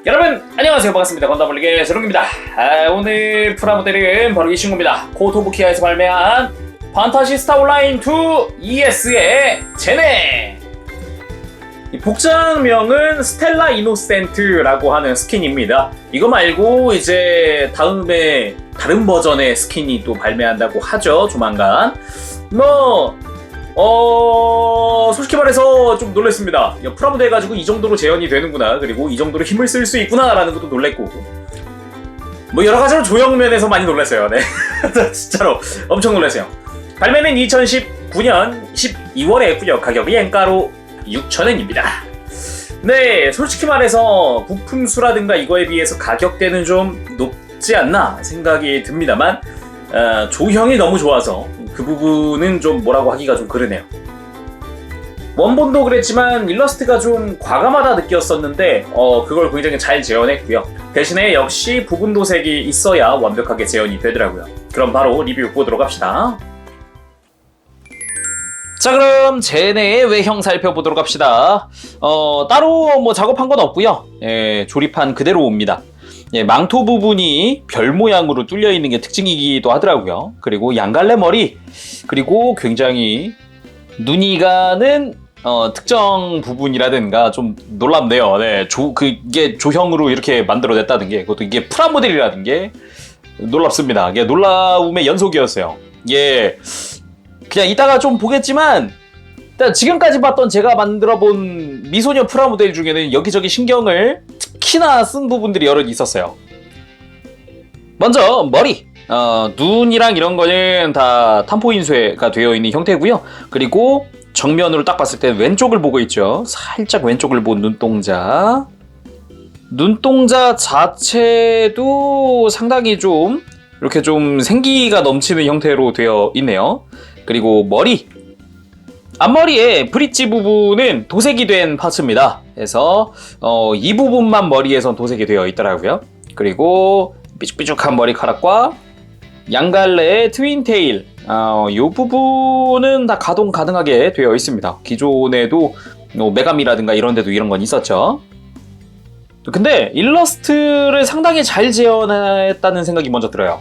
여러분 안녕하세요, 반갑습니다. 건담올리게 제롱입니다. 오늘 프라모델은 바로 이 친구입니다. 코토부키아에서 발매한 판타시 스타 온라인 2 ES의 제네. 이 복장명은 스텔라 이노센트라고 하는 스킨입니다. 이거 말고 이제 다음에 다른 버전의 스킨이 또 발매한다고 하죠, 조만간. 솔직히 말해서 좀 놀랬습니다. 프라모델 가지고 이 정도로 재현이 되는구나, 그리고 이 정도로 힘을 쓸 수 있구나 라는 것도 놀랬고, 여러 가지로 조형면에서 많이 놀랐어요. 네. 진짜로 엄청 놀랐어요. 발매는 2019년 12월에 했고요. 가격이 엔가로 6,000원입니다. 네, 솔직히 말해서 부품수라든가 이거에 비해서 가격대는 좀 높지 않나 생각이 듭니다만, 조형이 너무 좋아서 그 부분은 좀 뭐라고 하기가 좀 그러네요. 원본도 그랬지만 일러스트가 좀 과감하다 느꼈었는데 그걸 굉장히 잘 재현했고요. 대신에 역시 부분 도색이 있어야 완벽하게 재현이 되더라고요. 그럼 바로 리뷰 보도록 합시다. 자, 그럼 제네의 외형 살펴보도록 합시다. 따로 뭐 작업한 건 없고요. 조립한 그대로 옵니다. 망토 부분이 별 모양으로 뚫려 있는 게 특징이기도 하더라고요. 그리고 양갈래 머리, 그리고 굉장히 눈이 가는 특정 부분이라든가 좀 놀랍네요. 네, 이게 조형으로 이렇게 만들어냈다는 게, 그것도 이게 프라모델이라는 게 놀랍습니다. 이게 놀라움의 연속이었어요. 이게 그냥 이따가 좀 보겠지만, 일단 지금까지 봤던 제가 만들어본 미소녀 프라모델 중에는 여기저기 신경을 특히나 쓴 부분들이 여러 있었어요. 먼저 머리, 눈이랑 이런 거는 다 탐포 인쇄가 되어 있는 형태고요. 그리고 정면으로 딱 봤을 때 왼쪽을 보고 있죠. 살짝 왼쪽을 본 눈동자. 눈동자 자체도 상당히 좀 이렇게 좀 생기가 넘치는 형태로 되어 있네요. 그리고 머리, 앞머리의 브릿지 부분은 도색이 된 파츠입니다. 그래서 이 부분만 머리에선 도색이 되어 있더라고요. 그리고 삐죽삐죽한 머리카락과 양갈래의 트윈테일, 이 부분은 다 가동 가능하게 되어 있습니다. 기존에도 메가미라든가 이런 데도 이런 건 있었죠. 근데 일러스트를 상당히 잘 재현했다는 생각이 먼저 들어요.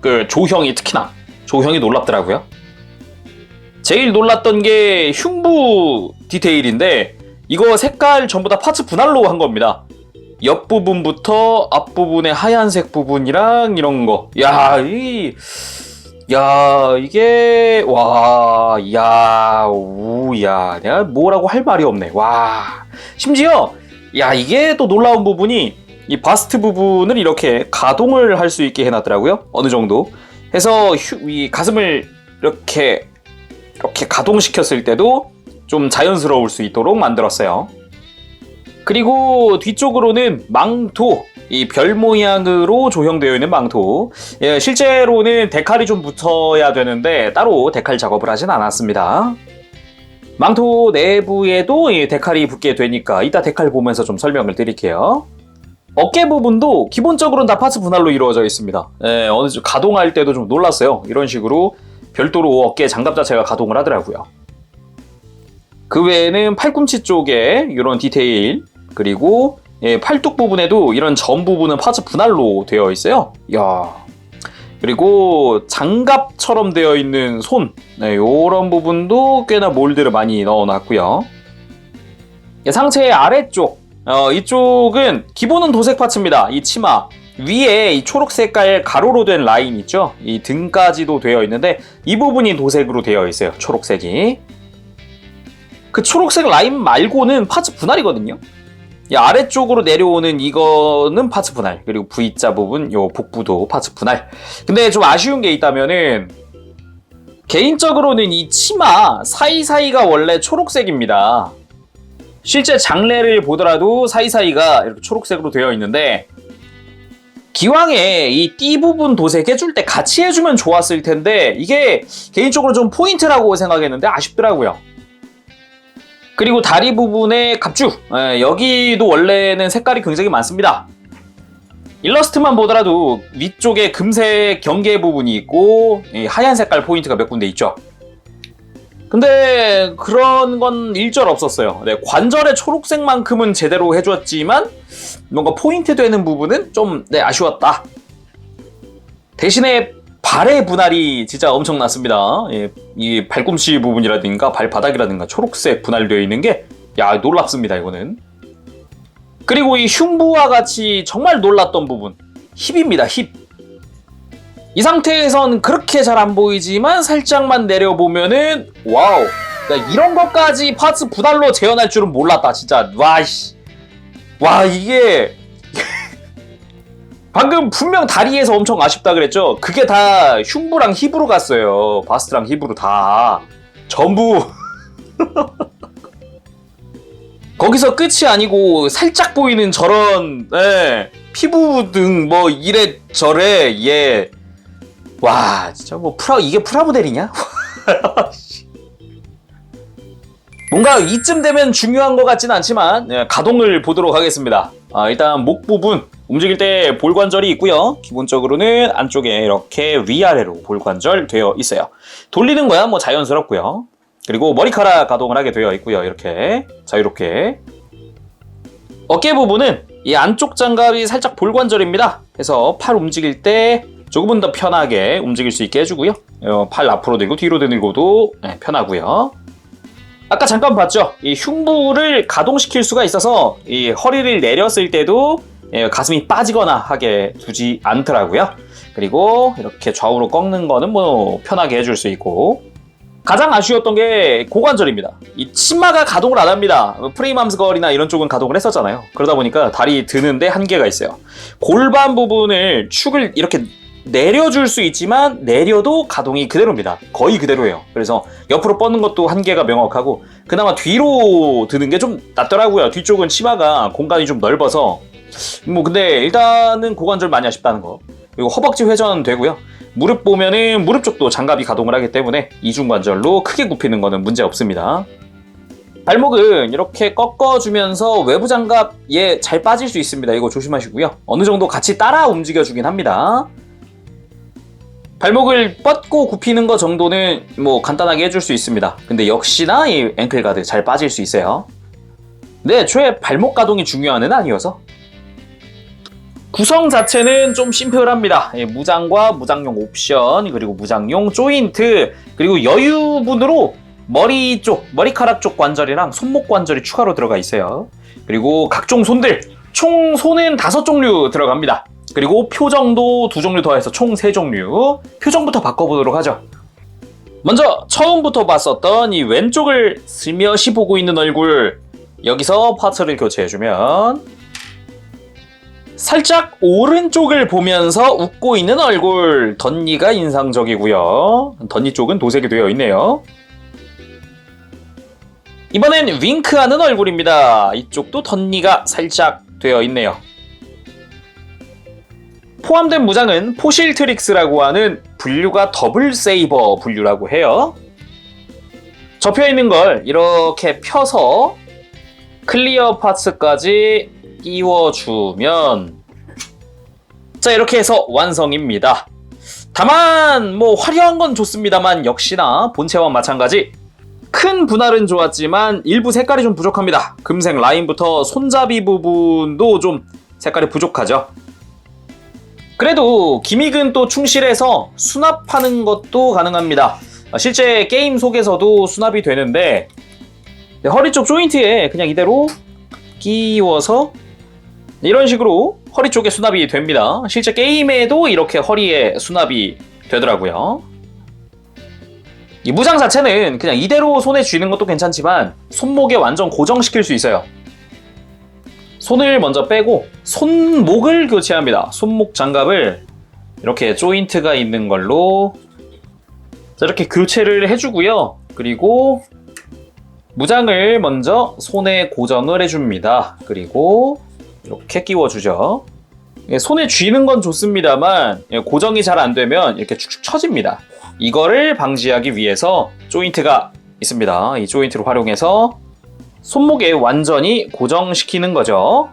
그 조형이, 특히나 조형이 놀랍더라고요. 제일 놀랐던 게 흉부 디테일인데, 이거 색깔 전부 다 파츠 분할로 한 겁니다. 옆부분부터 앞부분의 하얀색 부분이랑 이런 거. 이게, 내가 뭐라고 할 말이 없네. 심지어, 이게 또 놀라운 부분이, 이 바스트 부분을 이렇게 가동을 할 수 있게 해놨더라고요. 어느 정도. 해서 이 가슴을 이렇게 가동시켰을 때도 좀 자연스러울 수 있도록 만들었어요. 그리고 뒤쪽으로는 망토, 이 별 모양으로 조형되어 있는 망토. 실제로는 데칼이 좀 붙어야 되는데 따로 데칼 작업을 하진 않았습니다. 망토 내부에도 이 데칼이 붙게 되니까 이따 데칼 보면서 좀 설명을 드릴게요. 어깨 부분도 기본적으로는 다 파츠 분할로 이루어져 있습니다. 어느 정도 가동할 때도 좀 놀랐어요. 이런 식으로 별도로 어깨 장갑 자체가 가동을 하더라고요. 그 외에는 팔꿈치 쪽에 이런 디테일, 그리고 팔뚝 부분에도 이런 점 부분은 파츠 분할로 되어 있어요. 그리고 장갑처럼 되어 있는 손, 이런 부분도 꽤나 몰드를 많이 넣어놨고요. 상체의 아래쪽, 이쪽은 기본은 도색 파츠입니다. 이 치마 위에 이 초록 색깔 가로로 된 라인 있죠? 이 등까지도 되어 있는데 이 부분이 도색으로 되어 있어요. 초록색이. 그 초록색 라인 말고는 파츠 분할이거든요. 이 아래쪽으로 내려오는 이거는 파츠 분할, 그리고 V자 부분, 요 복부도 파츠 분할. 근데 좀 아쉬운 게 있다면은, 개인적으로는 이 치마 사이사이가 원래 초록색입니다. 실제 장례를 보더라도 사이사이가 이렇게 초록색으로 되어 있는데, 기왕에 이 띠 부분 도색해줄 때 같이 해주면 좋았을 텐데, 이게 개인적으로 좀 포인트라고 생각했는데 아쉽더라고요. 그리고 다리 부분의 갑주, 여기도 원래는 색깔이 굉장히 많습니다. 일러스트만 보더라도 위쪽에 금색 경계 부분이 있고 하얀 색깔 포인트가 몇 군데 있죠. 근데 그런 건 일절 없었어요. 네, 관절의 초록색만큼은 제대로 해줬지만 뭔가 포인트 되는 부분은 좀 아쉬웠다. 대신에 발의 분할이 진짜 엄청났습니다. 예, 이 발꿈치 부분이라든가 발바닥이라든가 초록색 분할되어 있는 게 놀랍습니다. 이거는. 그리고 이 흉부와 같이 정말 놀랐던 부분, 힙입니다. 힙. 이 상태에선 그렇게 잘 안 보이지만 살짝만 내려보면은 와우, 이런 것까지 파츠 분할로 재현할 줄은 몰랐다. 진짜 와 이게 방금 분명 다리에서 엄청 아쉽다 그랬죠? 그게 다 흉부랑 힙으로 갔어요. 바스트랑 힙으로 다 전부. 거기서 끝이 아니고 살짝 보이는 저런 피부 등 뭐 이래저래 와 진짜 뭐 이게 프라모델이냐? 뭔가 이쯤 되면 중요한 것 같진 않지만 가동을 보도록 하겠습니다. 일단 목 부분 움직일 때 볼관절이 있고요. 기본적으로는 안쪽에 이렇게 위아래로 볼관절 되어 있어요. 돌리는 거야 뭐 자연스럽고요. 그리고 머리카락 가동을 하게 되어 있고요. 이렇게 자유롭게. 어깨 부분은 이 안쪽 장갑이 살짝 볼관절입니다. 그래서 팔 움직일 때 조금은 더 편하게 움직일 수 있게 해주고요. 팔 앞으로 들고 뒤로 들고도 편하고요. 아까 잠깐 봤죠? 이 흉부를 가동시킬 수가 있어서 이 허리를 내렸을 때도 가슴이 빠지거나 하게 두지 않더라고요. 그리고 이렇게 좌우로 꺾는 거는 뭐 편하게 해줄 수 있고. 가장 아쉬웠던 게 고관절입니다. 이 치마가 가동을 안 합니다. 프레임 함스걸이나 이런 쪽은 가동을 했었잖아요. 그러다 보니까 다리 드는데 한계가 있어요. 골반 부분을 축을 이렇게 내려줄 수 있지만 내려도 가동이 그대로입니다. 거의 그대로예요. 그래서 옆으로 뻗는 것도 한계가 명확하고 그나마 뒤로 드는 게 좀 낫더라고요. 뒤쪽은 치마가 공간이 좀 넓어서 뭐 근데 일단은 고관절 많이 아쉽다는 거. 그리고 허벅지 회전 되고요. 무릎 보면은 무릎 쪽도 장갑이 가동을 하기 때문에 이중관절로 크게 굽히는 거는 문제 없습니다. 발목은 이렇게 꺾어주면서 외부 장갑에 잘 빠질 수 있습니다. 이거 조심하시고요. 어느 정도 같이 따라 움직여주긴 합니다. 발목을 뻗고 굽히는 거 정도는 뭐 간단하게 해줄 수 있습니다. 근데 역시나 이 앵클 가드 잘 빠질 수 있어요. 근데 애초에 발목 가동이 중요한 애는 아니어서. 구성 자체는 좀 심플합니다. 무장과 무장용 옵션, 그리고 무장용 조인트, 그리고 여유분으로 머리 쪽, 머리카락 쪽 관절이랑 손목 관절이 추가로 들어가 있어요. 그리고 각종 손들, 총 손은 5종류 들어갑니다. 그리고 표정도 2종류 더해서 총 3종류. 표정부터 바꿔보도록 하죠. 먼저 처음부터 봤었던 이 왼쪽을 슬며시 보고 있는 얼굴, 여기서 파츠를 교체해주면 살짝 오른쪽을 보면서 웃고 있는 얼굴, 덧니가 인상적이고요. 덧니 쪽은 도색이 되어 있네요. 이번엔 윙크하는 얼굴입니다. 이쪽도 덧니가 살짝 되어 있네요. 포함된 무장은 포실트릭스라고 하는 분류가 더블 세이버 분류라고 해요. 접혀있는 걸 이렇게 펴서 클리어 파츠까지 끼워주면 자 이렇게 해서 완성입니다. 다만 뭐 화려한 건 좋습니다만 역시나 본체와 마찬가지 큰 분할은 좋았지만 일부 색깔이 좀 부족합니다. 금색 라인부터 손잡이 부분도 좀 색깔이 부족하죠. 그래도 기믹은 또 충실해서 수납하는 것도 가능합니다. 실제 게임 속에서도 수납이 되는데 허리 쪽 조인트에 그냥 이대로 끼워서 이런 식으로 허리 쪽에 수납이 됩니다. 실제 게임에도 이렇게 허리에 수납이 되더라고요. 이 무장 자체는 그냥 이대로 손에 쥐는 것도 괜찮지만 손목에 완전 고정시킬 수 있어요. 손을 먼저 빼고 손목을 교체합니다. 손목 장갑을 이렇게 조인트가 있는 걸로 이렇게 교체를 해주고요. 그리고 무장을 먼저 손에 고정을 해줍니다. 그리고 이렇게 끼워주죠. 손에 쥐는 건 좋습니다만 고정이 잘 안 되면 이렇게 축축 처집니다. 이거를 방지하기 위해서 조인트가 있습니다. 이 조인트를 활용해서 손목에 완전히 고정시키는 거죠.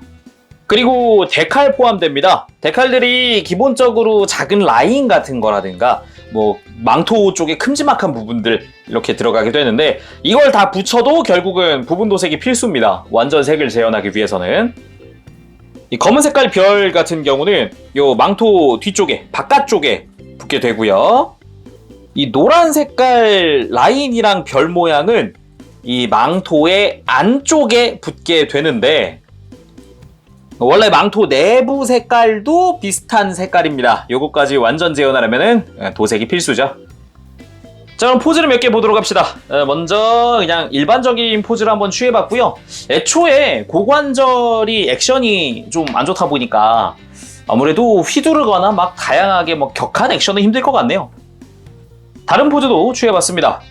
그리고 데칼 포함됩니다. 데칼들이 기본적으로 작은 라인 같은 거라든가 뭐 망토 쪽에 큼지막한 부분들 이렇게 들어가게 되는데 이걸 다 붙여도 결국은 부분 도색이 필수입니다. 완전 색을 재현하기 위해서는. 이 검은 색깔 별 같은 경우는 요 망토 뒤쪽에 바깥쪽에 붙게 되고요. 이 노란 색깔 라인이랑 별 모양은 이 망토의 안쪽에 붙게 되는데 원래 망토 내부 색깔도 비슷한 색깔입니다. 요거까지 완전 재현하려면 도색이 필수죠. 자, 그럼 포즈를 몇 개 보도록 합시다. 먼저 그냥 일반적인 포즈를 한번 취해봤고요. 애초에 고관절이 액션이 좀 안 좋다 보니까 아무래도 휘두르거나 막 다양하게 뭐 격한 액션은 힘들 것 같네요. 다른 포즈도 취해봤습니다.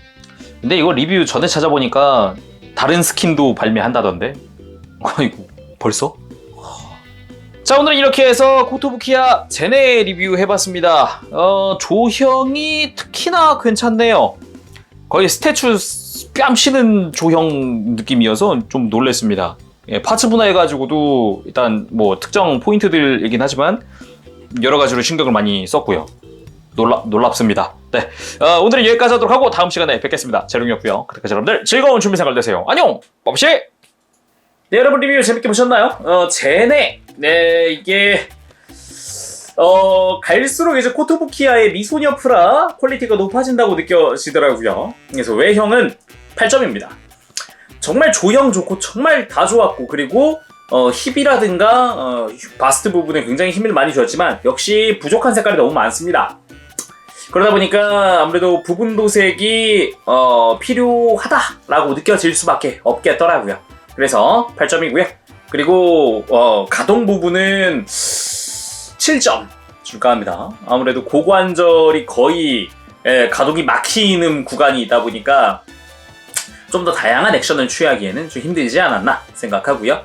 근데 이거 리뷰 전에 찾아보니까 다른 스킨도 발매한다던데. 아이고, 벌써? 자, 오늘 이렇게 해서 코토부키야 제네 리뷰 해봤습니다. 조형이 특히나 괜찮네요. 거의 스태츄 뺨 치는 조형 느낌이어서 좀 놀랬습니다. 예, 파츠 분할해가지고도 일단 뭐 특정 포인트들이긴 하지만 여러 가지로 신경을 많이 썼고요. 놀랍습니다. 네, 오늘은 여기까지 하도록 하고 다음 시간에 뵙겠습니다. 재롱이었고요. 그때까지 여러분들 즐거운 준비 생활 되세요. 안녕! 뽀시! 네, 여러분 리뷰 재밌게 보셨나요? 제네! 네, 이게 갈수록 이제 코토부키야의 미소녀 프라 퀄리티가 높아진다고 느껴지더라고요. 그래서 외형은 8점입니다. 정말 조형 좋고 정말 다 좋았고, 그리고 힙이라든가 바스트 부분에 굉장히 힘을 많이 줬지만 역시 부족한 색깔이 너무 많습니다. 그러다 보니까 아무래도 부분 도색이 필요하다라고 느껴질 수밖에 없겠더라고요. 그래서 8점이고요. 그리고 가동 부분은 7점 줄까 합니다. 아무래도 고관절이 거의 가동이 막히는 구간이 있다 보니까 좀 더 다양한 액션을 취하기에는 좀 힘들지 않았나 생각하고요.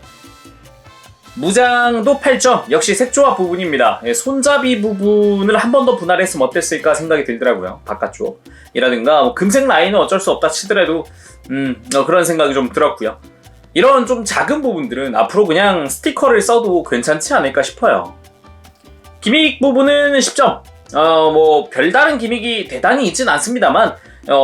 무장도 8점, 역시 색조합 부분입니다. 손잡이 부분을 한 번 더 분할했으면 어땠을까 생각이 들더라고요. 바깥쪽이라든가 뭐 금색 라인은 어쩔 수 없다 치더라도 그런 생각이 좀 들었고요. 이런 좀 작은 부분들은 앞으로 그냥 스티커를 써도 괜찮지 않을까 싶어요. 기믹 부분은 10점. 뭐 별다른 기믹이 대단히 있진 않습니다만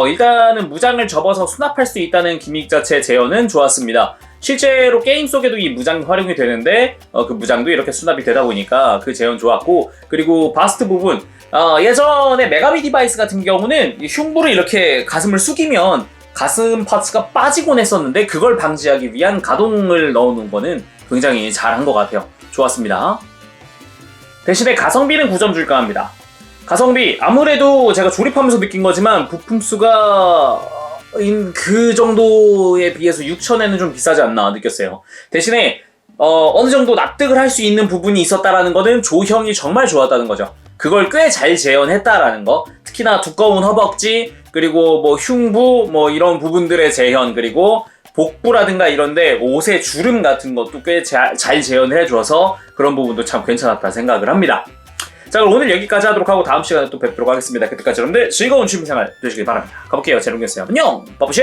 일단은 무장을 접어서 수납할 수 있다는 기믹 자체 재현은 좋았습니다. 실제로 게임 속에도 이 무장이 활용이 되는데 그 무장도 이렇게 수납이 되다 보니까 그 재현 좋았고, 그리고 바스트 부분 예전에 메가비 디바이스 같은 경우는 흉부를 이렇게 가슴을 숙이면 가슴 파츠가 빠지곤 했었는데 그걸 방지하기 위한 가동을 넣어놓은 거는 굉장히 잘한 것 같아요. 좋았습니다. 대신에 가성비는 9점 줄까 합니다. 가성비 아무래도 제가 조립하면서 느낀 거지만 부품 수가 그 정도에 비해서 6,000엔은 좀 비싸지 않나 느꼈어요. 대신에 어느 정도 납득을 할 수 있는 부분이 있었다라는 거는 조형이 정말 좋았다는 거죠. 그걸 꽤 잘 재현했다라는 거. 특히나 두꺼운 허벅지, 그리고 뭐 흉부, 뭐 이런 부분들의 재현, 그리고 복부라든가 이런데 옷의 주름 같은 것도 꽤 잘 재현을 해줘서 그런 부분도 참 괜찮았다 생각을 합니다. 자, 그럼 오늘 여기까지 하도록 하고 다음 시간에 또 뵙도록 하겠습니다. 그때까지 여러분들 즐거운 취미생활 되시길 바랍니다. 가볼게요. 제롱이었어요. 안녕! 빠부시!